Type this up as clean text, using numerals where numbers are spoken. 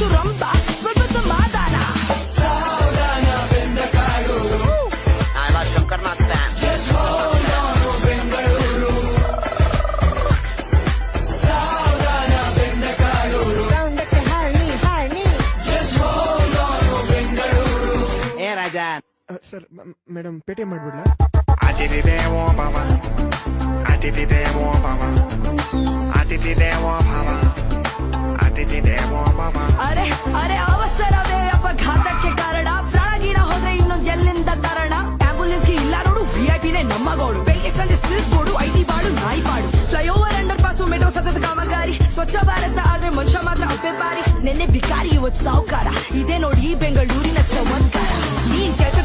English ರಂಪ ಸ್ವಲ್ಪ ಸಮಾಧಾನ Shankarnath Raja sir madam Paytm ಮಾಡ್ಬಿಡ್ಲಾ? ಅತಿಥಿ ದೇವೋ ಭವ ಅತಿಥಿ ದೇವೋ ಭವ ಅತಿಥಿ ದೇವೋ ಭವ ಅತಿಥಿ ದೇವೋ ಭವ. ಅರೆ ಅರೆ ಅವಸರವೇ ಅಪಘಾತಕ್ಕೆ ಕಾರಣ. ಪ್ರಾಣಗಿನ ಹೋದ್ರೆ ಇನ್ನೊಂದ್ ಎಲ್ಲಿಂದ ತರಣ. ಆಂಬುಲೆನ್ಸ್ಗೆ ಇಲ್ಲ ನೋಡು ವಿಐಪಿನೇ ನಮ್ಮ ಗೋಡು. ಬೆಳಿಗ್ಗೆ ಸಂಜೆ ಸಿಲ್ಕ್ ಬೋರ್ಡು ಐಟಿ ಬಾಡು ನಾಯಿ ಬಾಡು. ಫ್ಲೈಓವರ್ ಅಂಡರ್ ಪಾಸು ಮೆಟ್ರೋ ಸತತ ಕಾಮಗಾರಿ. ಸ್ವಚ್ಛ ಭಾರತ ಆದ್ರೆ ಮನುಷ್ಯ ಮಾತ್ರ ಅಪ್ಪೆ ಬಾರಿ. ನೆನ್ನೆ ಬಿಕಾರಿ ಇವತ್ತು ಸಾವುಕಾರ. ಇದೇ ನೋಡಿ ಬೆಂಗಳೂರಿನ ಚಮತ್ಕಾರ. ನೀನ್ ಕೆಲಸ